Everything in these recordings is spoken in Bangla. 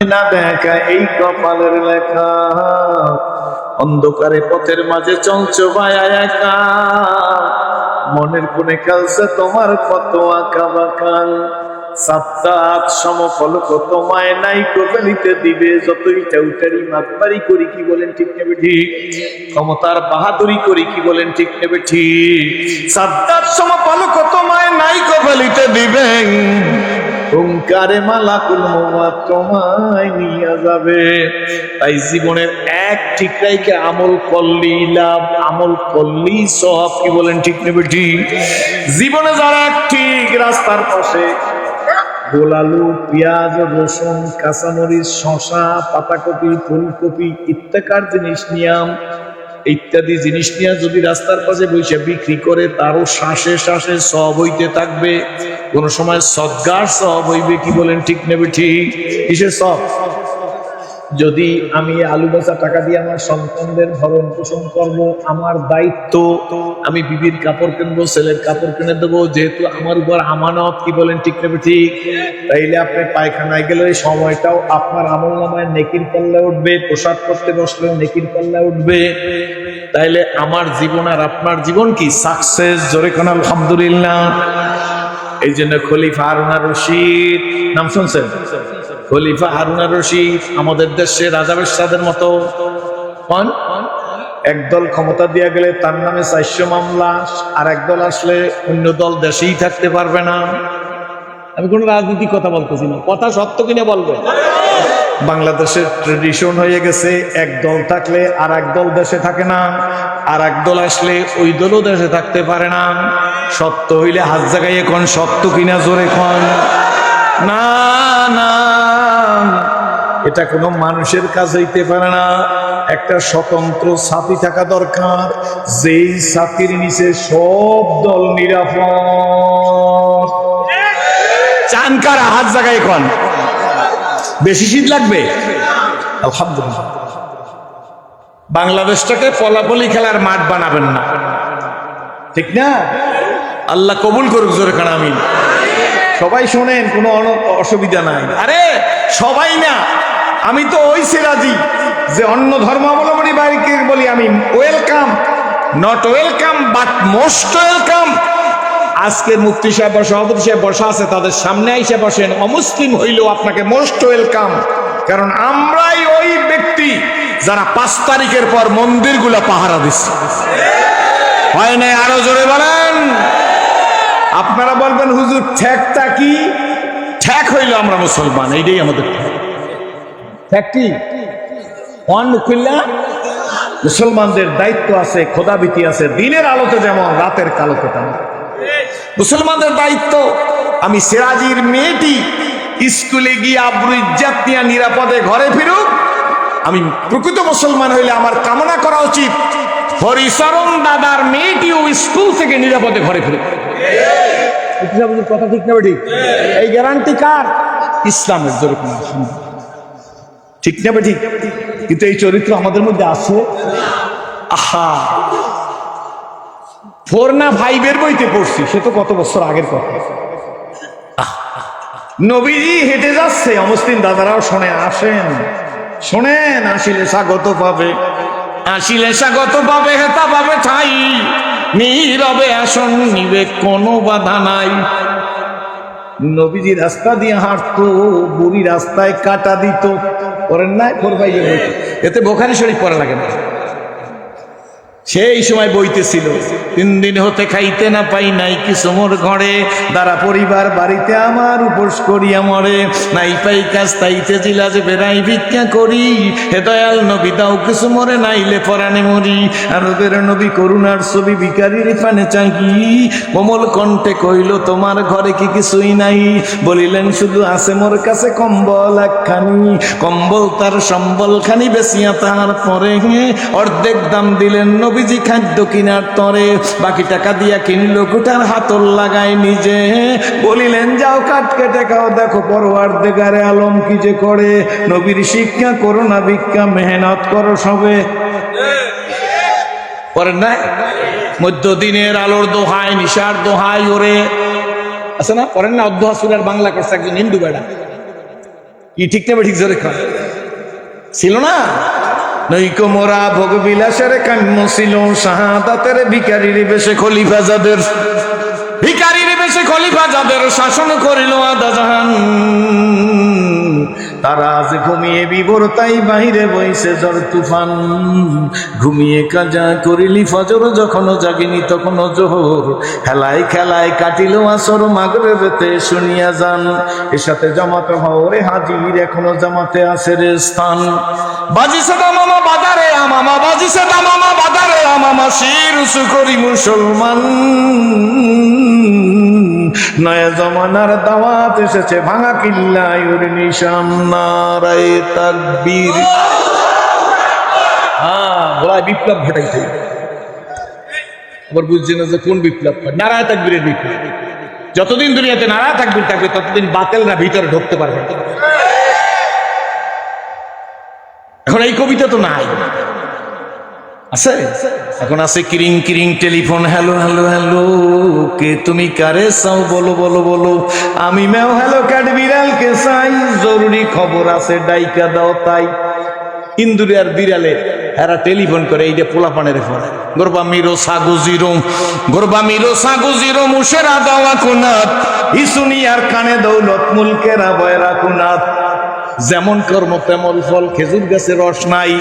না দেখা এই কপালের লেখা, অন্ধকারে পথের মাঝে চলছো ভায়া একা, মনের কোণে খেলছে তোমার কত আঁকা বাঁকা, সাত সমফলক তোমায় নাই ফেলিতে দিবে, যতই টাউটারি মাতবারি করি, কি বলেন ঠিক নেবে ঠিক, ক্ষমতার বাহাদুরি করি, কি বলেন ঠিক নেবে ঠিক, সাত সমফলক তোমায় নাই ফেলিতে দিবে, হুঙ্কারে মালাকুল মওত তোমায় নিয়ে যাবে। তাই জীবনের এক ঠিক রাইকে আমল করলি লাভ, আমল করলি সব, কি বলেন ঠিক নেবে ঠিক। জীবনে যারা এক ঠিক রাস্তার পাশে গোলালু, পেঁয়াজ, রসুন, কাঁচামরিচ, শশা, পাতাকপি, ফুলকপি ইত্যাদি জিনিস নিয়ে যদি রাস্তার পাশে বসে বিক্রি করে, তারও শ্বাসে শ্বাসে সব হইতে থাকবে, কোন সময় সদগার সব হইবে, কি বলেন ঠিক নেবে ঠিক। কিসের সব? যদি আমি আলু বেচা টাকা দিয়ে আমার সন্তানদের ভরণ পোষণ করব, আমার দায়িত্ব, আমি বিবির কাপড় কিনবো, ছেলের কাপড় কিনে দেবো, যেহেতু আমার উপর আমানত, কি বলেন ঠিক নেবে ঠিক। তাইলে আপনি পায়খানায় গেলে ওই সময়টাও আপনার আমল নামায় নেকির পাল্লা উঠবে, পোশাক করতে বসলেও নেকির পাল্লা উঠবে। তাইলে আমার জীবন আর আপনার জীবন কি সাকসেস? জোরে কোন আলহামদুলিল্লাহ। এই জন্য খলিফা হারুন আর রশিদ নাম শুনছেন? খলিফা হারুন আর রশিদ আমাদের দেশে রাজা বেশ্যাদের মতো একদল ক্ষমতা দিয়া গেলে তার নামে 400 মামলা, আর একদল আসলে অন্য দল দেশেই থাকতে পারবে না। আমি কোন রাজনীতি কথা বলতেছি না, কথা সত্য কিনা বলবো। বাংলাদেশের ট্রেডিশন হয়ে গেছে, এক দল থাকলে আর এক দল দেশে থাকে না, আর এক দল আসলে ওই দলও দেশে থাকতে পারে না। সত্য হইলে হাত জাগাইয়ে কোন সত্য কিনা জোরে কোন। না না, এটা কোনো মানুষের কাজ হইতে পারে না। একটা স্বতন্ত্র সাথী থাকা দরকার, যেই সাথীর নিচে সব দল নিরাপদ। চান কারা? হাত জাগায় কোন। বেশি শীত লাগবে? আলহামদুলিল্লাহ। বাংলাদেশটাকে পলাপলি খেলার মাঠ বানাবেন না, ঠিক না? আল্লাহ কবুল করুক, জোরে কান আমিন। সবাই শোনেন, কোনো অসুবিধা নাই। আরে সবাই না, আমি তো ওই রাজি যে অন্য ধর্মাবলম্বী বাইকে বলি আমি welcome, not welcome but most welcome. আজকের মুফতি সাহেব বা সভাপতি সাহেব বসা আছে, তাদের সামনে আইসা বসেন, অমুসলিম হইলেও আপনাকে মোস্ট ওয়েলকাম। কারণ আমরাই ওই ব্যক্তি যারা 5 তারিখের পর মন্দিরগুলা পাহারা দিচ্ছে, হয় নাই? আরো জোরে বলেন। আপনারা বলবেন হুজুর ঠেকটা কি? ঠেক হইল আমরা মুসলমান, এইটাই আমাদের ঠেক। কি মুসলমানদের দায়িত্ব আছে, খোদাবিতি আছে, দিনের আলোতে যেমন রাতের কালোতে তেমন মুসলমানদের দায়িত্ব। আমি সিরাজির মেয়েটি স্কুলে গিয়ে আব্রু ইজ্জাত নিয়ে নিরাপদে ঘরে ফিরুক, আমি প্রকৃত মুসলমান হইলে আমার কামনা করা উচিত হরিচরণ দাদার মেয়েটিও স্কুল থেকে নিরাপদে ঘরে ফিরুক। কথা ঠিক না ঠিক? এই গ্যারান্টি কার? ইসলামের। জোরে ঠিক না ঠিক? কিন্তু এই চরিত্র আমাদের মধ্যে আছে। আহা, 4 না 5 বইতে পড়ছি, সে তো কত বছর আগের কথা। নবীজি হেঁটে যাচ্ছে, অমুসলিম দাদারাও শোনে, আসেন শোনেন, আসিলে স্বাগত পাবে, আসিলে স্বাগত পাবে, হেতা পাবে ঠাই, নীরবে আসন নিবে, কোনো বাধা নাই। নবীজি রাস্তা দিয়ে হাঁটতো, বুড়ি রাস্তায় কাটা দিত, করেন না? এতে বোখারি শরীফ পড়া লাগে না। সেই সময় বইতেছিল, 3 দিন হতে খাইতে না পাই নাই কিছু মোর ঘরে, দ্বারা পরিবার বাড়িতে আমার উপোস করিয়া মরে, নাই পাই কাজ তাইতে জিলা যে বেড়াই ভিক্ষা করি, হে দয়াল নবী দাও কিছু মরে, নাইলে পরাণে মরি। আর ওদের নবী করুণার ছবি ভিখারির পানে চাহি, কোমল কণ্ঠে কইল তোমার ঘরে কি কিছুই নাই? বলিলেন শুধু আছে মোর কাছে কম্বল একখানি, কম্বল তার সম্বল খানি বেচিয়া তার পরে অর্ধেক দাম দিলেন নবীজি খাদ্য কিনার তরে, বাকি টাকা দিয়া কিনলো কুটার হাতল লাগায় নিজে, বলিলেন যাও কাঠ কেটে খাও, দেখো পরওয়ারদিগারে আলম কি যে করে। নবীর শিক্ষা করো না ভিক্ষা, মেহনত করো সবে। করেন না? মধ্যদিনের আলোর দোহাই, নিশার দোহাই ওরে আছে না, করেন না? অধ্যুয়া সুরার বাংলা করছে একজন হিন্দু বেড়া, কি ঠিক না ঠিক জোরে খান ছিল না? নৈকো মোরা ভোগ বিলাসের কাম্য ছিল শাহাদাতের ভিখারির বেশে খলিফা যাদের, ভিখারির বেশে খলিফা যাদের শাসন করিল আদা জাহান, তারা আজ ঘুমিয়ে বিবর তাই বাহিরে বইছে ঝড় তুফান। ঘুমিয়ে কাজা করিলি ফজর, যখনও জাগিনি তখনও জোহর, খেলায় খেলায় কাটিল আসর মাগরিবেতে শুনিয়া যান, এর সাথে জামাতে হওরে হাজির এখনো জামাতে আছে রে স্থান। বাজিছে দামামা বাজারে আমামা, বাজিছে দামামা বাজারে আমামা, শির উঁচু করি মুসলমান, নয়া জমানার দাওয়াত এসেছে ভাঙা কিল্লায় ওর নিশান। নারায়ে তাকবীর। বলায় বিপ্লব ঘটাইছে, আবার বুঝছে না যে কোন বিপ্লব? নারায়ে তাকবীরের বিপ্লব। যতদিন দুনিয়াতে নারায়ে তাকবীর থাকবে ততদিন বাতিলরা ভিতরে ঢুকতে পারবে। এখন এই কবিতা তো নাই, আছে? এখন আছে কিরিং কিরিং টেলিফোন, হ্যালো হ্যালো হ্যালো, কে তুমি কারে চাও বলো বলো বলো, আমি মেও হ্যালো ক্যাট বিড়ালকে চাই, জরুরি খবর আছে ডাইকা দাও তাই। ইন্দুরে আর বিড়ালে এরা টেলিফোন করে, এইটা পোলাপানের ফোন। গোরবা মিরো সাগু জিরো, গোরবা মিরো সাগু জিরো, মুশেরা দাওয়া কুনাত, ইসুনি আর কানে দৌলত মুলকেরা বয়রা কুনাত। যেমন কর্ম তেমন ফল, খেজুর গাছের রস নাই,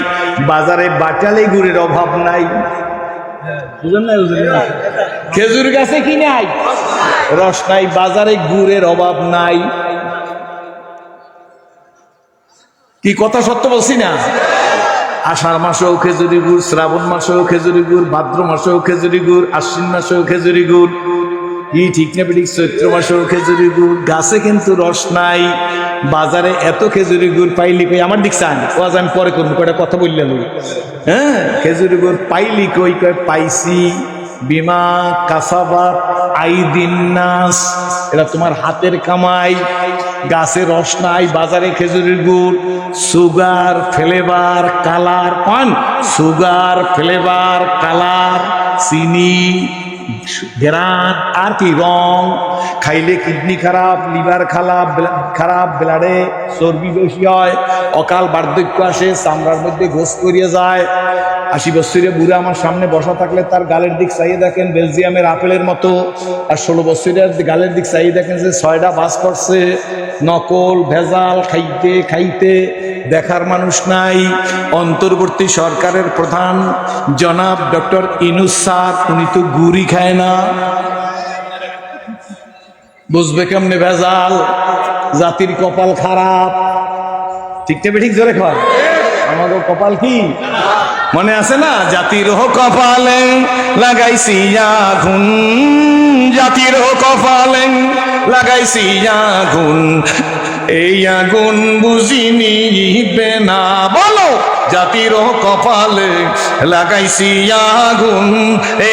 বাজারে বাটালি গুড়ের অভাব নাই। খেজুর গাছে কি নাই? রস নাই, বাজারে গুড়ের অভাব নাই। কি কথা সত্য বলছি না? আষাঢ় মাসেও খেজুরি গুড়, শ্রাবণ মাসেও খেজুরি গুড়, ভাদ্র মাসেও খেজুরি গুড়, আশ্বিন মাসেও খেজুরি গুড়, কি ঠিক না বেঠিক? চৈত্র মাসেও খেজুরি গুড়, গাছে কিন্তু রস নাই, বাজারে এত খেজুরি গুড় পাইলি কই? আমার দিক চান ও আজ আমি পরে করবো, কয়টা কথা বললেন। হ্যাঁ, খেজুরি গুড় পাইলি কই? কয় পাইছি বিমা কাসাবাত আইদিন নাস, এটা তোমার হাতের কামাই। গাছে রস নাই, বাজারে খেজুরির গুড়, সুগার ফ্লেভার কালার পান, সুগার ফ্লেভার কালার, চিনি গ্রান আর কি রং, খাইলে কিডনি খারাপ, লিভার খারাপ, ব্লাডে চর্বি বেশি হয়, অকাল বার্ধক্য আসে, চামড়ার মধ্যে ঘোষ করিয়ে যায়। 80 বছরের বুড়া আমার সামনে বসা থাকলে তার গালের দিক চাইয়ে দেখেন বেলজিয়ামের আপেলের মতো, আর 16 বছরের গালের দিক চাইয়ে দেখেন যে 6টা বাস করছে। নকল ভেজাল খাইতে খাইতে দেখার মানুষ নাই। অন্তর্বর্তী সরকারের প্রধান জনাব ডক্টর ইউনূস স্যার, উনি তো গুড়ি খায় না, বুঝবে কেমনে ভেজাল? জাতির কপাল খারাপ, ঠিক না ঠিক? জোরে খাওয়া আমাদের কপাল কি মনে আছে না? জাতির কপালে লাগাইছি আগুন, জাতির কপালে লাগাইছি আগুন, এই আগুন বুঝি নিবে না। বলো, জাতির কপালে লাগাইছি আগুন,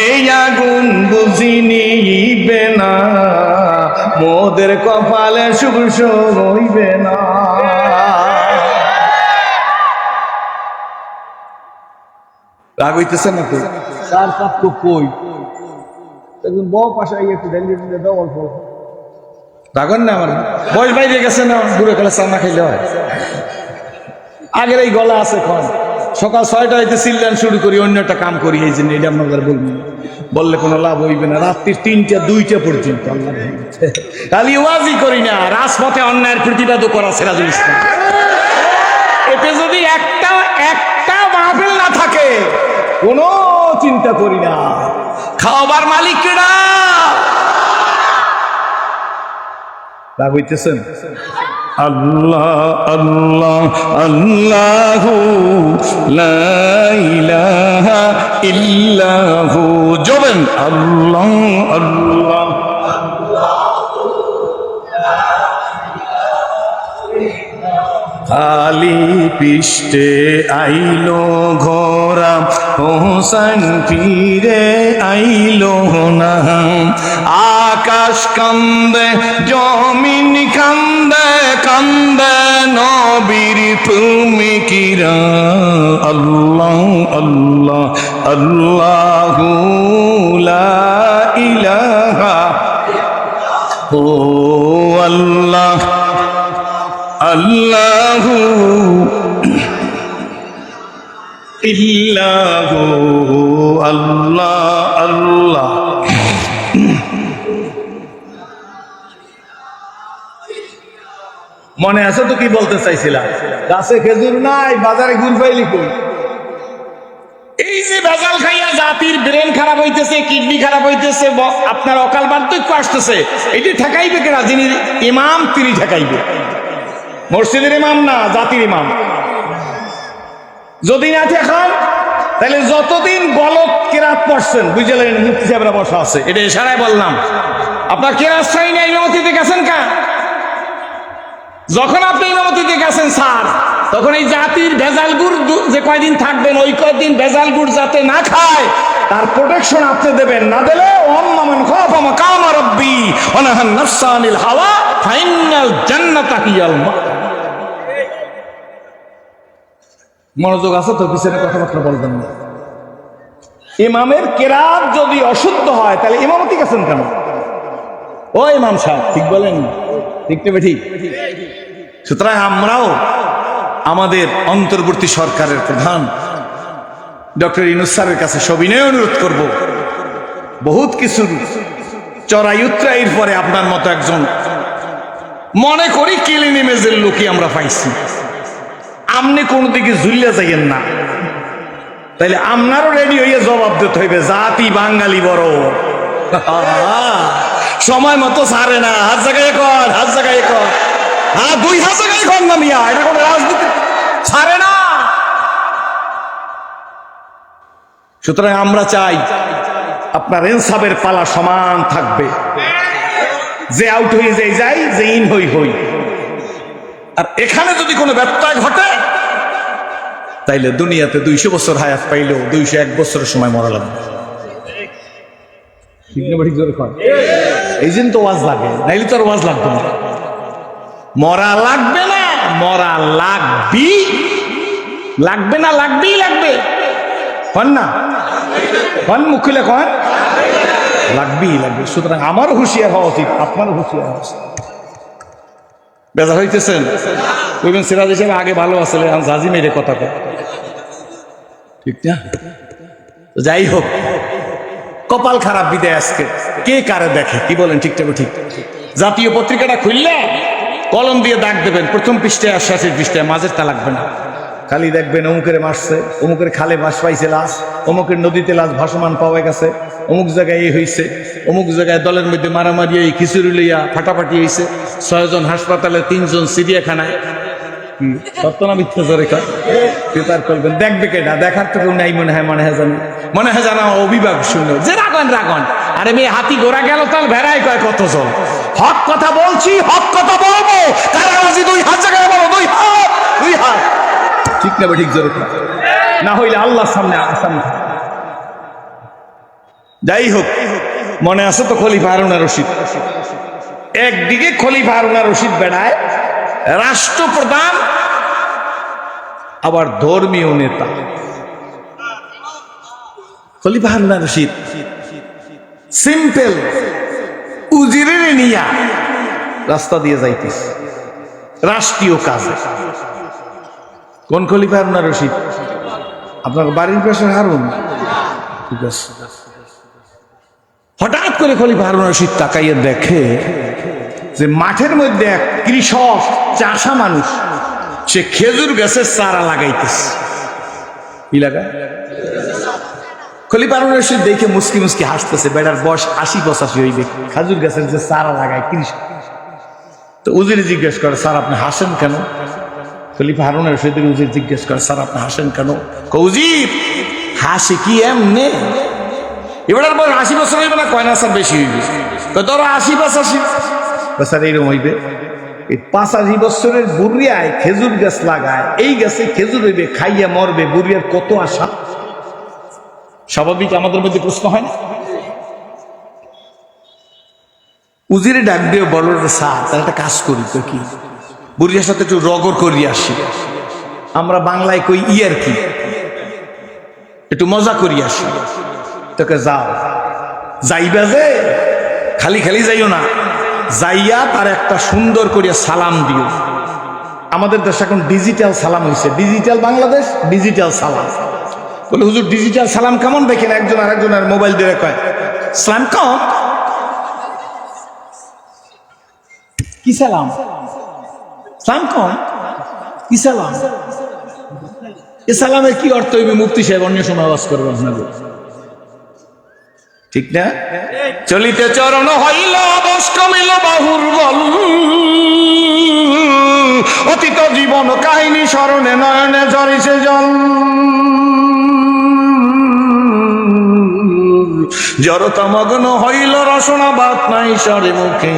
এই আগুন বুঝি নিবে না, মোদের কপালে শুভ হইবে না। রাগ হইতেছে না? তো চার কাপ তো কই একজন বউ পাশে একটু ঢেলে দিলে দাও অল্প। রাগন না, আমার বয়স বাইরে গেছে না, দূরে গেলে চানা খাইলে হয়। আগের এই গলা আছে কম, সকাল 6টা হইতে চিল্লান শুরু করি, অন্য একটা কাম করি, এই জন্য এটা আপনাদের বলবি, বললে কোনো লাভ হইবে না। রাত্রির 3টা 2টা পর্যন্ত আল্লাহ খালি ওয়াজই করি না, রাজপথে অন্যায়ের প্রতিবাদও করা সিরাজুল ইসলাম। এতে যদি একটা মাহফিল না থাকে কোনো চিন্তা করি না, খাওয়াবার মালিক কেডা? রাগ হইতেছেন? আল্লাহ আল্লাহ আল্লাহু লা ইলাহা ইল্লাহু, জোবেন আল্লাহ আল্লাহ। খালি পৃষ্ঠে আইলো ঘোরা, হোসেন ফিরে আইলো না, আকাশ কান্দে জমিন কান্দে, কান্দে নবীর তুমি কিরা। আল্লাহ আল্লাহ আল্লাহু লা ইলাহা, ও আল্লাহ আল্লাহু ইল্লাহু আল্লাহ আল্লাহ। মনে আছে তো কি বলতে চাইছিলাম? গাছে খেজুর নাই, বাজারে গুড় পাইলি কই? এই যে ভেজাল খাইয়া জাতির ব্রেন খারাপ হইতেছে, কিডনি খারাপ হইতেছে, আপনার অকাল বার্ধক্য আসতেছে, এটি ঠেকাইবে কেনা? যিনি ইমাম তিনি ঠেকাইবে। মসজিদের ইমাম না, জাতির ইমাম। যদি না ঠেকান তাহলে যতদিন গলত কেরাত পড়ছেন, বুঝলেন, মুফতি সাহেবরা বসা আছে, এটা ইশারায় বললাম। আপনার কেরাত চাই না, ইমামতিতে গেছেন কা? যখন আপনি ইমামতিতে গেছেন স্যার, তখন এই জাতির ভেজাল গুড় যে কয়দিন থাকবেন, ওই কয়দিন ভেজাল গুড় যাতে না খায় তার প্রোটেকশন আপনি দেবেন। না দিলে ওয়াম্মান খাফা মাকাম রাব্বি ওয়া নাহান নাফসা আনিল হাওয়া ফাইনাল জান্নাতা হিয়াল মাওয়া। মনোযোগ আছে তো? পিছনে কথাবার্তা বলবেন না। ইমামের কেরাত যদি অশুদ্ধ হয় তাহলে ইমামতি গেছেন কেন? ও ইমাম সাহেব, ঠিক বলেন? ঠিক নেবে ঠিক। সুতরাং আমরাও আমাদের অন্তর্বর্তী সরকারের প্রধান ডক্টর ইউনূস স্যারের কাছে সবিনয় অনুরোধ করব, বহুত কিছু চড়াই উতরাইয়ের পরে আপনার মতো একজন মনে করি ক্লিন ইমেজের লোকই আমরা পাইছি। আপনি কোন দিকে ঝুলিয়া যাইয়েন না, তাইলে আপনারও রেডি হইয়া জবাব দিতে হইবে। জাতি বাঙালি বড়, সময় মতো ছাড়ে না। হাত জায়গায় কর, হাত জায়গায় কর, হ্যাঁ 2 হাত জায়গায় কর না মিয়া, এটা কোনো রাজনীতি ছাড়ে না। সুতরাং আমরা চাই আপনার ইনসাফের পালা সমান থাকবে। যে আউট হয়ে যায়, যে ইন হই। আর এখানে যদি কোনো ব্যত্যয় ঘটে তাইলে দুনিয়াতে 200 বছর হায়াত পাইলেও 201 বছরের সময় মরা লাগবে। ঠিক না? ঠিক জোরে কর। এই জন্য তো ওয়াজ লাগে, নাইলে তো আর ওয়াজ লাগবে না। মরা লাগবে না, মরা লাগবে না, লাগবেই লাগবে। কন না, কন মুখ খুলে কন, লাগবেই লাগবে। সুতরাং আমারও হুঁশিয়ার হওয়া উচিত, আপনারও হুঁশিয়ার হওয়া উচিত। বেজা হইতেছেন? কইবেন সিরাজ হিসেবে আগে ভালো আসলে, জাজি মেরে কথা কয়, ঠিক না? যাই হোক, কপাল খারাপ বিদায় আজকে কে কারে দেখে, কি বলেন? ঠিক ঠিক। জাতীয় পত্রিকাটা খুললে কলম দিয়ে দাগ দেবেন, প্রথম পৃষ্ঠায় আর শেষের পৃষ্ঠায়, মাঝের তা লাগবে না। খালি দেখবেন অমুকের মারছে, অমুকের খালে বাস পাইছে লাশ, অমুকের নদীতে লাশ ভাসমান পাওয়া গেছে, অমুক জায়গায় এই হয়েছে, অমুক জায়গায় দলের মধ্যে মারামারি, এই খিচুড়ি লইয়া ফাটাফাটি হয়েছে, 6 জন হাসপাতালে, 3 জন চিড়িয়াখানায়। সত্য না মিথ্যা জোরে কয়? পেপার করবেন, দেখবে কেটা? দেখার তো কেউ নাই মনে হয় জানা অভিভাবক শুনলো যে রাগন। আরে মেয়ে, হাতি ঘোড়া গেল তাল ভেড়াই কয় কতজন? হক কথা বলছি, হক কথা বলবো। কারাবাজি 2 হাত জায়গায় বলো, 2 হাত। ঠিক না? ঠিক জোরে কয়? না হইলে আল্লাহর সামনে আসামি। যাই হোক, মনে আছে তো খলিফা হারুন আর রশিদ? একদিকে খলিফা হারুন আর রশিদ বেড়ায় রাষ্ট্রপ্রধান, আবার ধর্মীয় নেতা। খলিফা হারুন আর রশিদ সিম্পল উজিরের নিয়া রাস্তা দিয়ে যাইতেছে রাষ্ট্রীয় কাজে। কোন খলিফা হারুন আর রশিদ? আপনার বাড়ির পাশে হারুন? ঠিক আছে। হঠাৎ করে খলিফা হারুন আর রশিদ তাকাইয়া দেখে যে মাঠের মধ্যে এক কৃষক, চাষা মানুষ, সে খেজুর গাছের চারা লাগাইতেছে। কি লাগায়? খলিফা হারুন আর রশিদ দেখে মুসকি হাসতেছে। বেটার বয়স 80-85 হইবে, খেজুর গাছের যে চারা লাগায় কৃষক। তো উজির জিজ্ঞেস করে, স্যার আপনি হাসেন কেন? খলিফা হারুন আর রশিদের উজির জিজ্ঞেস করে, স্যার আপনি হাসেন কেন? উজির হাসি কি এমনে? এবার বল 80 বছর হইবে না? কয় না স্যার, বেশি হইবে। ধরো 80-85। স্যার এইরকম হইবে। এই 85 বছরের বুড়িয়ায় খেজুর গাছ লাগায়, এই গাছে খেজুর হইবে, খাইয়া মরবে, বুড়িয়ার কত আশা। স্বাভাবিক আমাদের মধ্যে প্রশ্ন হয় না? উজিরে ডাক দিয়ে বলো, স্যার তার একটা কাজ করি তো, কি? বুড়িয়ার সাথে একটু রগর করি আসি। আমরা বাংলায় কই ইয়ার কি, একটু মজা করি আসি। তোকে যাও, যাইবা যে খালি যাইও না, যাইয়া তার একটা সুন্দর করিয়া সালাম দিও। আমাদের দেশে এখন ডিজিটাল সালাম হয়েছে, ডিজিটাল বাংলাদেশ, ডিজিটাল সালাম। বলে হুজুর ডিজিটাল সালাম কেমন? দেখেন একজন আরেকজনের মোবাইল দিয়ে কয় সালাম কম, কি সালাম, সালাম কম, কি সালাম? এ সালামের কি অর্থ হইবে? মুফতি সাহেব অন্য সময় আওয়াজ করবেন না, ঠিক না? চলিতে চরণ হইল বস কমিল বাহুর বল, অতীত জীবন কাহিনী স্মরণে নয়নে ঝরিছে জল। জড়তা মগ্ন হইল রসনা বাত নাই সরে মুখে,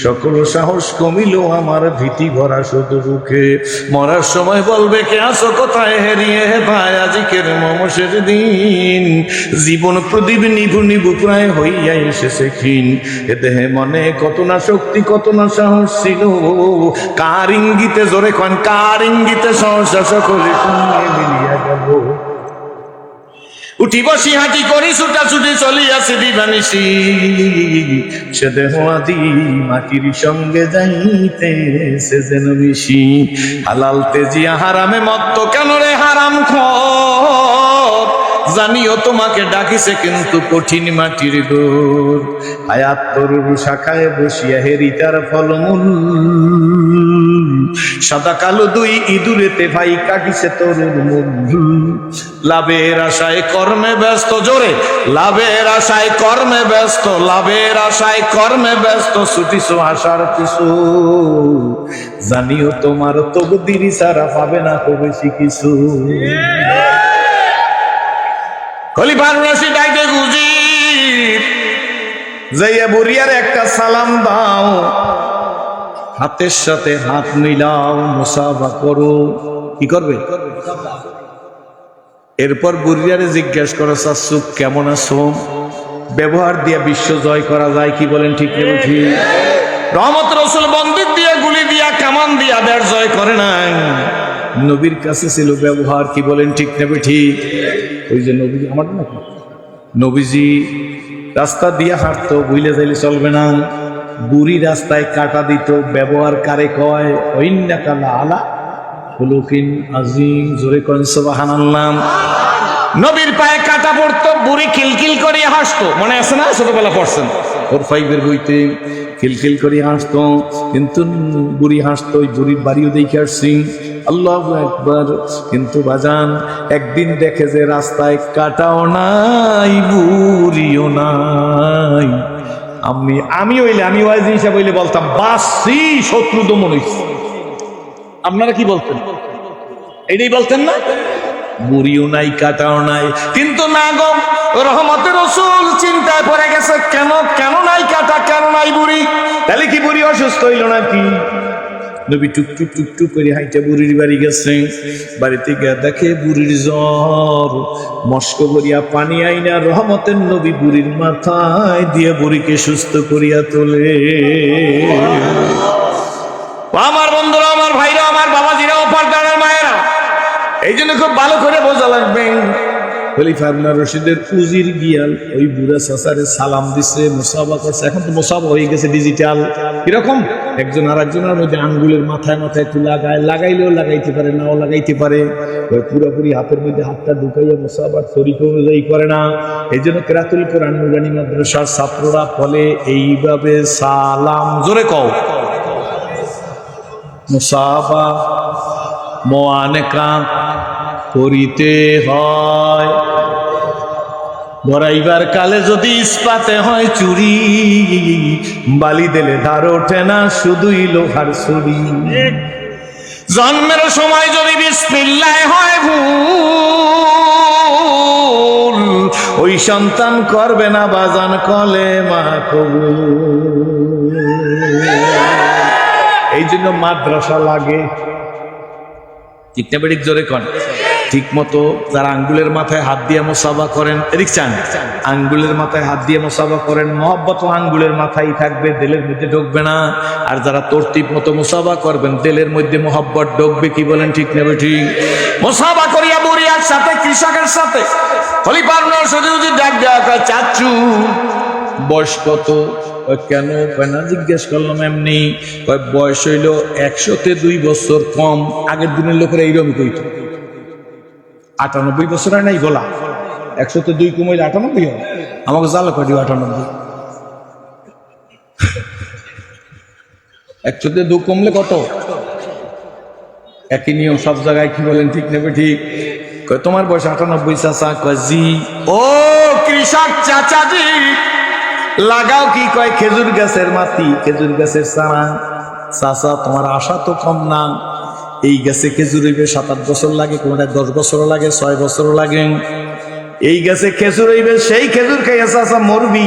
সকল সাহস কমিল আমার ভীতি ভরা শুধু বুকে। মরার সময় বলবে কে আসো কোথায় হেরিয়ে ভাই আজিকের মমসের দিন, জীবন প্রদীপ নিভু নিভু প্রায় হইয়া এসেছে ক্ষীণ। এ দেহে মনে কত না শক্তি কত না সাহস ছিল, কার ইঙ্গিতে জোরে কন কার ইঙ্গিতে সহসা সকলে শূন্যে মিলিয়া গেল। উঠি বসি হাঁটি করি ছুটাছুটি চলিয়াছে দিবানিসি, সে দেহ আদি মাটির সঙ্গে যাইতে সে যেন মিশি। হালাল তেজিয়া হারামে মত্ত কেন রে হারাম খোর, জানিও তোমাকে ডাকিছে কিন্তু কঠিন মাটির গোর। হায়াত তরুর শাখায় বসিয়া হেরি তার ফলমূল, সাদা কালো দুই ইঁদুরেতে ভাই কাটিছে তরুর মূল। লাভের আশায় কর্মে ব্যস্ত, জোরে লাভের আশায় কর্মে ব্যস্ত, লাভের আশায় কর্মে ব্যস্ত, ছুটিছো আশার পিছু। জানিও তোমার তকদির ছাড়া পাবে না তো বেশি কিছু। খলিফার রশিদ ডাইকে গুজির যাইয়া বুড়িয়ার একটা সালাম দাও, হাতের সাথে হাত মিলাও, মুসাফা করো। কি করবে? এরপর বুড়িয়ারে জিজ্ঞাসা করো চাচ্ছু কেমন আছো? ব্যবহার দিয়ে বিশ্ব জয় করা যায়, কি বলেন ঠিক না ঠিক? রহমত রসুল বন্দুক দিয়ে গুলি দিয়া কামান দিয়া বের জয় করে নাই, নবীর কাছে ছিল ব্যবহার, কি বলেন ঠিক না ঠিক? ওই যে নবী আমার নাকি নবীজি রাস্তা দিয়ে হাঁটতো, বুঝলে যাইলে চলবে না, বুড়ি রাস্তায় কাটা দিত। ব্যবহার কারে কয়? ওইন্নাকালা আলা খুলুকিন আজিম, জোরে কোন সুবহানাল্লাহ। নবীর পায়ে কাটা পড়তো, বুড়ি খিলখিল করে হাসতো, মনে আছে না? ছোটবেলা পড়ছেন ওর ফাইভের বইতে, খিলখিল করে হাসতো, কিন্তু বুড়ি হাসতো। ওই বুড়ির বাড়িও দেখে আসছি, আল্লাহু আকবার। কিন্তু বাজান একদিন দেখে যে রাস্তায় কাটাও নাই, বুড়িও নাই। আমি হইলে আমি ওয়াইজি হিসাব হইলে বলতাম বাসি শত্রু দমন হইছে। আপনারা কি বলতেন? এইটাই বলতেন না? বুড়িও নাই কাটাও নাই, কিন্তু না গো, রহমতের রসুল চিন্তায় পড়ে গেছে, কেন কেন নাই কাটা, কেন নাই বুড়ি? তাহলে কি বুড়ি অসুস্থ হইল নাকি? নবী টুকটুক টুকটুক করে হাইটা বুড়ির বাড়ি গেছে। বাড়িতে গিয়ে দেখে বুড়ির জ্বর, মস্ক ভরিয়া পানি আইনা রহমতের নবী বুড়ির মাথায় দিয়ে বুড়িকে সুস্থ করিয়া তোলে। আমার বন্ধুরা, আমার ভাইরা, আমার বাবাজিরা, পর্দার মায়েরা, এই জন্য খুব ভালো করে বোঝা লাগবে। খলিফা হারুন রশিদের উজির গিয়াল ওই বুড়া চাচারে সালাম দিছে, মুসাফা করছে। এখন তো মুসাফা হয়ে গেছে ডিজিটাল। কিরকম? একজন আর একজনের মধ্যে আঙ্গুলের মাথায় মাথায় একটু লাগায়, লাগাইলেও লাগাইতে পারে, নাও লাগাইতে পারে। পুরোপুরি হাতের মধ্যে হাতটা ঢুকাইয়া মুসাফার তরিকা অনুযায়ী করে না। এই জন্য কেরাতুল কোরআন নুরানী মাদ্রাসার ছাত্ররা বলে এইভাবে সালাম, জোরে কও, মুসাফা মোয়ানেকা করিতে হয়। গড়াইবার কালে যদি ইস্পাতে হয় চুরি, বালি দিলে ধার ওঠে না, শুধুই লোহার ছুরি। জন্মের সময় যদি বিসমিল্লাহ হয় ভুল, ওই সন্তান করবে না বাজান কলেমা কবুল। এই জন্য মাদ্রাসা লাগে, ঠিক না বেড়িক? জোরে কন। ঠিক মতো যারা আঙ্গুলের মাথায় হাত দিয়ে মুসাফা করেন, এদিক চান, আঙ্গুলের মাথায় হাত দিয়ে মুসাফা করেন, মহব্বত আঙ্গুলের মাথায় থাকবে, দিলের মধ্যে ঢুকবে না। আর যারা তরতিব মতো মুসাফা করবেন, দিলের মধ্যে মহব্বত ঢুকবে, কি বলেন ঠিক না ঠিক? মুসাফা করিয়া বুড়িয়ার সাথে, কৃষকের সাথে খলিফা হারুন রশিদ ডাক দেওয়া, চাচু বয়স কত? কেন? না জিজ্ঞেস করলাম এমনি। বয়স হইল 100-তে 2 বছর কম। আগের দিনের লোকেরা এইরকম কইত 98 বছর হয় নাই বলা, 100-তে 2 কমাইলে 98 হয়। আমাকে জ্বালা করি 98, 100-তে 2 কমলে কত? একই নিয়ম সব জায়গায়। কি বলেন ঠিক নেবে ঠিক? তোমার বয়স 98 চাচা? কয় জি। ও কৃষক চাচাজি, লাগাও কি? কয় খেজুর গাছের মাটি, খেজুর গাছের চারা। চাচা তোমার আশা তো কম না, এই গাছে খেজুর হইবে 7-8 বছর লাগে, কোনটা 10 বছরও লাগে, 6 বছরও লাগে। এই গাছে খেজুর হইবে, সেই খেজুর খাইয়া চাচা মরবি।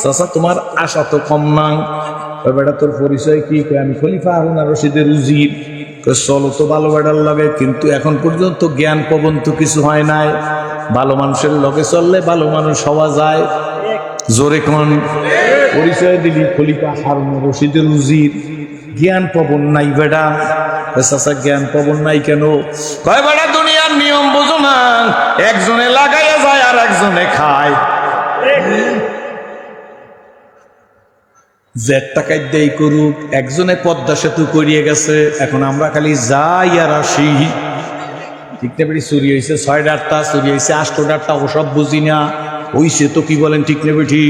চাচা তোমার আশা তো কম না। বেটা তোর পরিচয় কি? আমি খলিফা হারুন আর রশিদের উজির। চলো তো ভালো বেটার লগে, কিন্তু এখন পর্যন্ত জ্ঞান পবন তো কিছু হয় নাই। ভালো মানুষের লগে চললে ভালো মানুষ হওয়া যায়। জোরে কোন? পরিচয় দিলি খলিফা হারুন আর রশিদের উজির, জ্ঞান পবন নাই বেটা। চাচা জ্ঞান পবন নাই কেন? কয় বেটা দুনিয়ার নিয়ম বোঝো না, একজনে লাগাইয়া যায় আর একজনে খায়। জেট টাকায় দেই করুক, একজনে পদ্মা সেতু করিয়ে গেছে, এখন আমরা খালি যাই আর আসি। ঠিক না বেটি? চুরি হয়েছে 6-8টা, চুরি হয়েছে 8-9টা, ওসব বুঝি না। হইছে তো কি বলেন ঠিক না বেটি?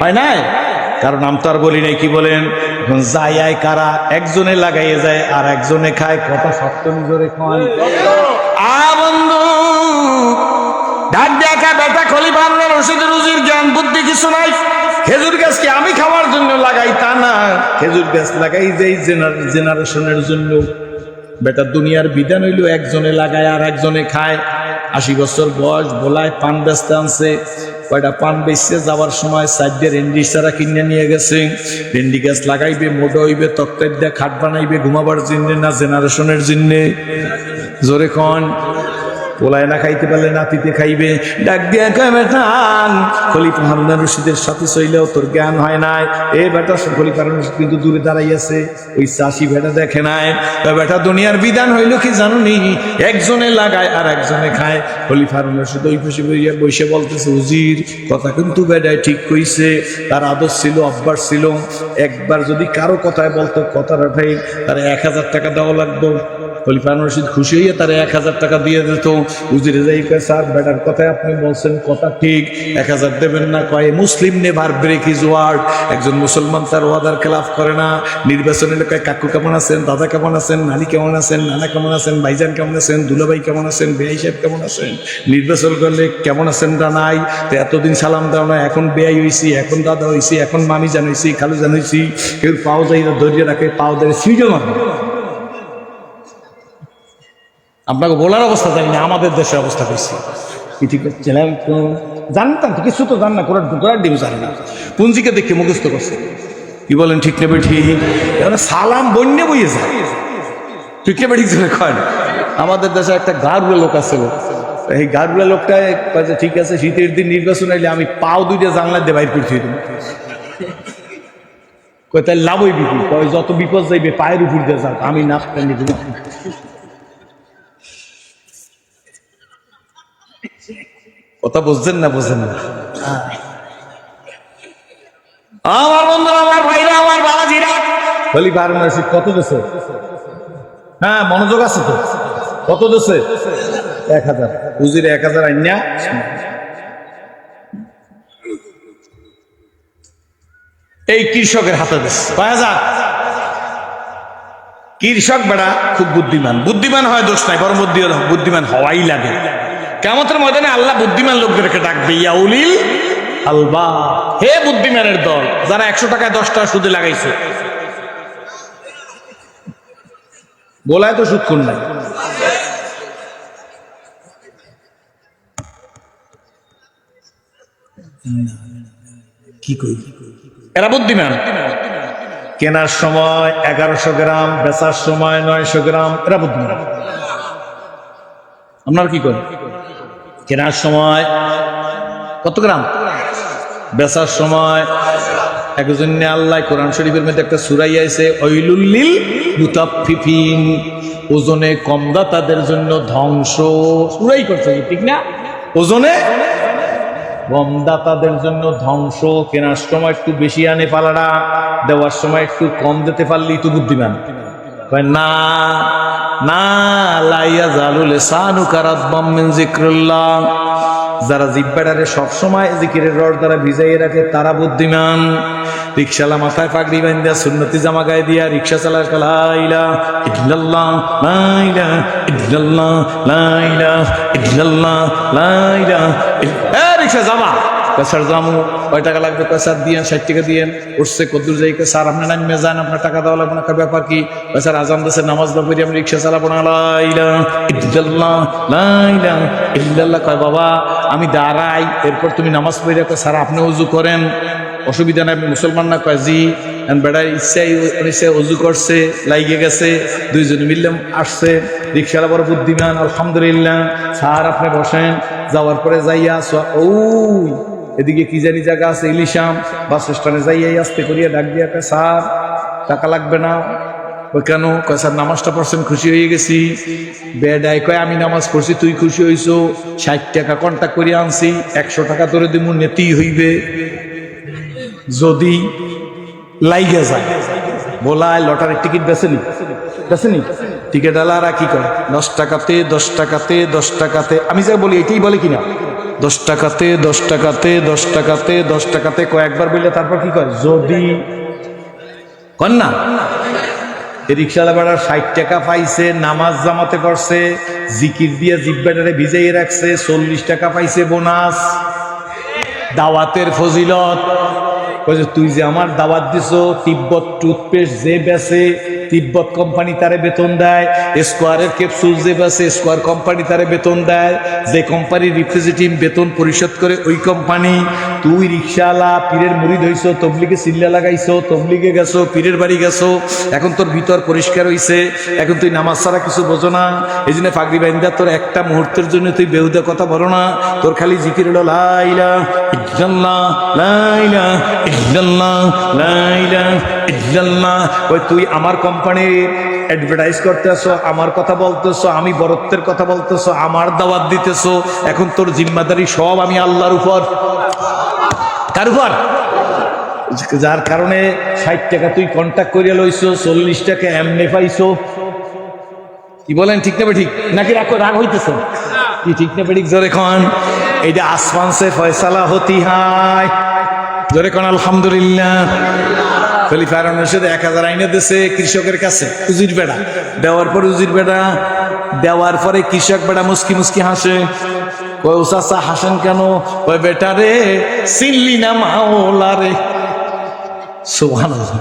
হয় নাই? কারণ আমি তো আর বলি নাই। কি বলেন? এখন যাই আয় কারা, একজনে লাগাইয়ে যায় আর একজনে খায়। কথা সত্য নিজরে খায়। বন্ধু ডাক দেখা বেটা খলিফা হারুন আর রশিদের উজির, জ্ঞান বুদ্ধি কিছু নাই। খেজুর গাছ কি আমি খাওয়ার জন্য লাগাই তা না, খেজুর গাছ লাগাই যেই জেনারেশনের জন্য। বেটা দুনিয়ার বিধান হইল একজনে লাগায় আর একজনে খায়। 80 বছর বয়স, বলায় পান বেচতে আনছে। কয়টা পান বেচতে যাওয়ার সময় 4 রেন্ডি চারা কিনে নিয়ে গেছে। রেন্ডি গাছ লাগাইবে, মোটা হইবে, তক্তাই দিয়ে খাট বানাইবে, ঘুমাবার জিন্নে না জেনারেশনের জিন্নে? জোরে কন। পোলায় না খাইতে পারলে নাতিতে খাইবে। ডাক দিয়া কয় বেটা খলিফা হারুন আর রশিদের সাথে চইলেও তোর জ্ঞান হয় নাই। এ বেটা খলিফা হারুন রশিদ কিন্তু দূরে দাঁড়াইয়াছে, ওই চাষি বেটা দেখে নাই। বেটা দুনিয়ার বিধান হইল কি জানো নি? একজনে লাগায় আর একজনে খায়। খলিফা হারুন রশিদ ওই পাশে বসে বলতেছে, হুজির কথা কিন্তু বেটায় ঠিক কইছে। তার আদর ছিল, অভ্যাস ছিল, একবার যদি কারো কথায় বলতো কথাটা ঠিক, তার 1000 টাকা দেওয়া লাগতো। খলিফা হারুন রশিদ খুশি হইয়া তার 1000 টাকা দিয়ে দিত। উজিরে যাই কয়, স্যার বেটার কথায় আপনি বলছেন কথা ঠিক, 1000 দেবেন না? কয় মুসলিম নেভার ব্রেক হিজ ওয়ার্ড। একজন মুসলমান তার ওয়াদার খেলাফ করে না। নির্বাচনের লোকায় কাকু কেমন আছেন, দাদা কেমন আছেন, নানি কেমন আছেন, নানা কেমন আছেন, ভাইজান কেমন আছেন, দুলাভাই কেমন আছেন, বেআই সাহেব কেমন আছেন, নির্বাচন করলে কেমন আছেন নাই। তো এতদিন সালাম দাও না, এখন বেআই হয়েছি, এখন দাদা হয়েছি, এখন মামি জানাইছি, খালু জানাইছি। কেউ পাও যাই ধরিয়ে রাখে, পাও ধরে সুইজও না। আপনাকে বলার অবস্থা জানি না, আমাদের দেশের অবস্থা করছি কি? ঠিক আছে, জানতাম তো কিছু তো জান না, কোরআন ডিম জানি না, পুঞ্জিকে দেখে মুখস্থ করছে। কি বলেন ঠিক নেবে ঠিক? সালাম বন্য বইয়ে যায়, ঠিক নেবে ঠিক কয়। আমাদের দেশে একটা গাড়ুয়া লোক আছে, এই গাড়ুয়া লোকটা ঠিক আছে শীতের দিন নির্বাচন আইলে আমি পাও 2টা জানলা দিয়ে বাইর করছি। কয় তাই লাভ হইবি কি? কয় যত বিপদ যাইবে পায়ের উপর দিয়ে যাক, আমি নাচটা নিতে। কথা বুঝছেন না? বুঝছেন না? আমার বন্ধুরা, আমার ভাইরা, আমার বাবাজিরা, খলিফা হারুন রশিদ কত দেশে? হ্যাঁ মনোযোগ আছে তো? কত দেশে? 1000। হুজুরে 1000 আইনা এই কৃষকের হাতে দিচ্ছে। 5000। কৃষক বেড়া খুব বুদ্ধিমান, বুদ্ধিমান হয় দোষ নাই, বরং বুদ্ধিমান হওয়াই লাগে। কিয়ামতের ময়দানে আল্লাহ বুদ্ধিমান লোকদেরকে ডাকবে, ইয়া উলিল আলবাব, হে বুদ্ধিমানের দল, যারা 100 টাকায় 10 টাকা সুদে লাগাইছে। গোলায় তো সুদ কোন নাই। কি কই? এরা বুদ্ধিমান। কেনার সময় 1100 গ্রাম, বেচার সময় 900 গ্রাম, এরা বুদ্ধিমান। আপনারা কি করেন? কেনার সময় কত গ্রাম, বেচার সময় একজন। আল্লাহ কোরআন শরীফের মধ্যে একটা সূরা আইছে, ওয়াইলুল লিল মুতাফফিফিন, ওজনে কমদাতাদের জন্য ধ্বংস। সূরাই করছে ঠিক না? ওজনে গমদাতাদের জন্য ধ্বংস। কেনার সময় একটু বেশি আনে পালারা, দেওয়ার সময় একটু কম দিতে পারলেই তো বুদ্ধিমান। না না, লাইয়া জালু লিসানুকা রাতবাম মিন যিকরিল্লাহ, যারা জিহ্বাটারে সবসময় জিকিরের রস দ্বারা ভিজাইয়ে রাখে তারা বুদ্ধিমান। রিকশালা মাথায় পাগড়ি বাঁধিয়া সুন্নতি জামা গায়ে দিয়া রিকশা চালার লা ইলাহা ইল্লাল্লাহ লা ইলাহা ইল্লাল্লাহ লা ইলাহা ইল্লাল্লাহ লা ইলাহা ইল্লাল্লাহ। রিকশা জামা স্যার জামু, কয় টাকা লাগবে? স্যার দিয়েন, 60 টাকা দিয়েন। উঠছে কদ্দুর যাই, স্যার আপনি নামে যান, আপনার টাকা দেওয়া লাগবে না। ব্যাপার কি? স্যার আজান দিয়েছে, নামাজ না পড়ি আমি রিক্সা চালাবো না। লা ইলাহা ইল্লাল্লাহ লা ইলাহা ইল্লাল্লাহ। কয় বাবা আমি দাঁড়াই, এরপর তুমি নামাজ পড়ি। স্যার আপনি ওযু করেন, অসুবিধা নাই, মুসলমান না? কয় জি। বেড়ার ইচ্ছাই অজু করছে, লাইগে গেছে, দুইজনে মিললে আসছে। রিক্সাওয়ালা বড় বুদ্ধিমান, আলহামদুলিল্লাহ। স্যার আপনি বসেন। যাওয়ার পরে যাইয়া ওই এদিকে কি জানি জায়গা আছে, ইলিশাম বাস স্ট্যান্ডে যাইয়াই আসতে করিয়া ডাক দিয়া কয় স্যার টাকা লাগবে না। ওই কেন? কয় স্যার নামাজটা পড়ছেন, খুশি হয়ে গেছি। বেডাই কয় আমি নামাজ পড়ছি, তুই খুশি হইছো? 60 টাকা কন্ট্যাক্ট করিয়া আনছি, 100 টাকা তোরে দিমু, নেতেই হইবে যদি লাইগে যায়। বলায় লটারির টিকিট বেছেনি টিকিট আলারা কি করে? 10 টাকাতে 10 টাকাতে 10 টাকাতে। আমি যা বলি এটাই বলে কিনা, 10 টাকাতে 10 টাকাতে 10 টাকাতে 10 টাকাতে কয়েকবার বললে তারপর কি করে? যদি কন না। রিক্সাওয়ালা বেড়ার 60 টাকা পাইছে, নামাজ জামাতে করছে, জিকির দিয়ে জিব্বাটারে ভিজাইয়ে রাখছে, 40 টাকা পাইছে বোনাস। দাওয়াতের ফজিলত। তুই যে আমার দাওয়াত দিছো, তিব্বত টুথপেস্ট যে বেচে তিব্বত কোম্পানি তারে বেতন দেয়, স্কোয়ারের ক্যাপসুল যে বেচে স্কোয়ার কোম্পানি তারে বেতন দেয়, যে কোম্পানির রিপ্রেজেন্টেটিভ বেতন পরিশোধ করে ওই কোম্পানি। তুই রিক্সাওয়ালা পীরের মুরিদ হইছো, তবলিগে সিল্লা লাগাইছো, তবলিগে গেছো, পীরের বাড়ি গেছো, এখন তোর ভিতর পরিষ্কার হইছে, এখন তুই নামাজ ছাড়া কিছু বোঝো না। এই জন্য পাগড়ি বান্ধা তোর একটা মুহূর্তের জন্য তুই বেহুদা কথা বলো না, তোর খালি জিকির হলো লা ইলাহা ইল্লাল্লাহ লা ইলাহা ইল্লাল্লাহ লা ইলাহা ইল্লাল্লাহ। ওই তুই আমার কোম্পানির অ্যাডভার্টাইজ করতেছো, আমার কথা বলতেছো, আমি বরত্বের কথা বলতেছো, আমার দাওয়াত দিতেছো, এখন তোর জিম্মাদারি সব আমি আল্লাহর উপর। কার উপর? যার কারণে 60 টাকা তুই কন্ট্যাক্ট করিয়া লইছো, 40 টাকা এমনি পাইছো। কি বলেন, ঠিক না ঠিক? নাকি রাগ হইতেছে কি? ঠিক না ঠিক? জোরে কন। এইটা আসমান সে ফয়সালা হতি হায়। জোরে কন আলহামদুলিল্লাহ। খলিফার 1000 আইনে দিছে কৃষকের কাছে, উজির বেড়া দেওয়ার পর উজির বেড়া দেওয়ার পরে কৃষক বেড়া মুস্কি মুস্কি হাসে। কয় ও চাচা হাসেন কেন? কয় বেটা রে চিনলি না মাওলা রে। সুবহানাল্লাহ।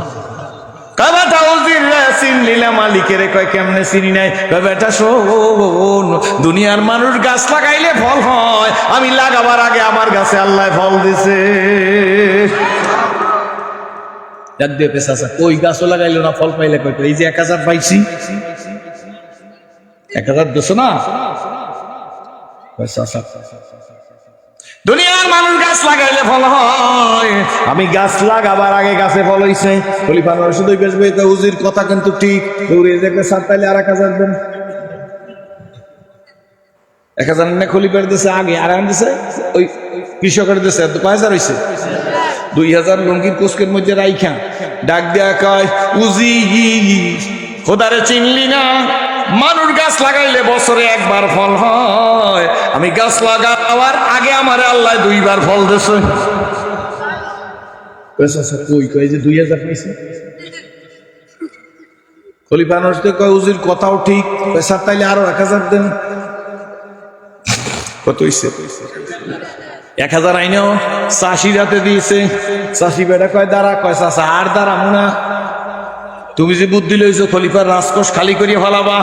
কয় বেটা উজির রে চিনলি না মালিকের। কয় কেমনে চিনি নাই? কয় বেটা শোন, দুনিয়ার মানুষ গাছ লাগাইলে ফল হয়, আমি লাগাবার আগে আমার গাছে আল্লাহ ফল দিছে। ওই গাছও লাগাইলো না, ফল পাইলে কয়? এই যে 1000 পাইছি, 1000 দিছো না। দুনিয়ার মানুষ গাছ লাগাইলে ফল হয়, আমি গাছ লাগাবার আগে গাছে ফল হইছে। খলিফা শুধু হুজুর কথা কিন্তু ঠিক, দৌড়ে দেখবে স্যার তাইলে আর 1000 দেন। 1000 না খলিফার দিছে আগে, আর দিছে ওই কৃষকের দিছে। 5000 হইছে। 2000 লঙ্গির কোস্কের মধ্যে রাইখা ডাক দেয়া কয় উজি খোদারে চিনলি না? মানুষ গাছ লাগাইলে বছরে একবার ফল হয়, আমি গাছ লাগাবার আগে আমার আল্লাহ 2 বার ফল দিছে। কই কই যে 2000 পাইছে। খলিফা কয় উজির কথাও ঠিক, স্যার তাইলে আরো 1000 দেন। কত হইছে? 1000 আইনেও চাষি রাতে দিয়েছে। চাষি বেটা কয় দাঁড়া। কয় চাষা আর দাঁড়াবো না, তুমি যে বুদ্ধি লইছো খলিফার রাজকোষ খালি করিয়া ফেলাবা।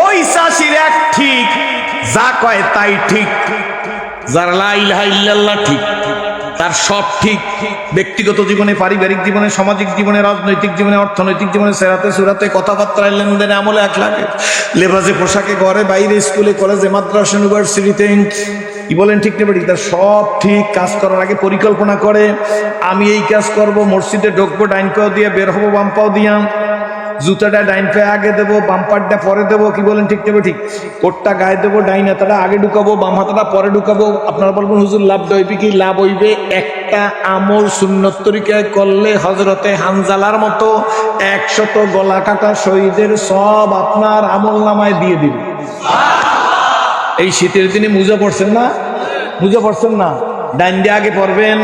ওই চাষির এক ঠিক, যা কয় তাই ঠিক, যার লা ইলাহা ইল্লাল্লাহ ঠিক, তার সব ঠিক। ব্যক্তিগত জীবনে, পারিবারিক জীবনে, সামাজিক জীবনে, রাজনৈতিক জীবনে, অর্থনৈতিক জীবনে, সেরাতে সুরাতে, কথাবার্তায়, লেনদেনে, আমলে, আখলাকে, লেবাসে, পোশাকে, ঘরে বাইরে, স্কুলে, কলেজে, মাদ্রাসা, ইউনিভার্সিটিতে, কি বলেন ঠিক না ঠিক? তার সব ঠিক। কাজ করার আগে পরিকল্পনা করে, আমি এই কাজ করব, মসজিদে ঢুকবো ডাইন পাও দিয়ে, বের হবো বাম পাও দিয়া, জুতাটা ডাইন পায়ে আগে দেবো, বাম পাটটা পরে দেবো, কি বলেন ঠিক নেবে ঠিক? কোটটা গায়ে দেবো, ডাইন হাতাটা আগে ঢুকাবো, বাম হাতাটা পরে ঢুকাবো। আপনারা বলবেন হুজুর লাভ হইবে কি? লাভ হইবে, একটা আমল সুন্নত তরিকায় করলে হযরতে হানজালার মতো 100 গলা কাটা শহীদের সব আপনার আমল নামায় দিয়ে দিবে। এই শীতের দিনে মুজা পড়ছেন না? মুজা পড়ছেন না? ডাইন দিয়ে আগে পড়বেন,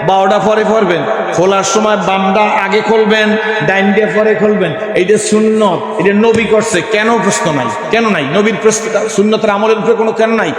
বাওটা পরে পড়বেন, খোলার সময় বামটা আগে খুলবেন, ডাইন দিয়ে পরে খুলবেন। এইটা সুন্নত, এটা নবী করছে, কেন প্রশ্ন নাই? কেন নাই? নবীর প্রশ্ন সুন্নতের আমলের উপরে কোনো কেন নাই?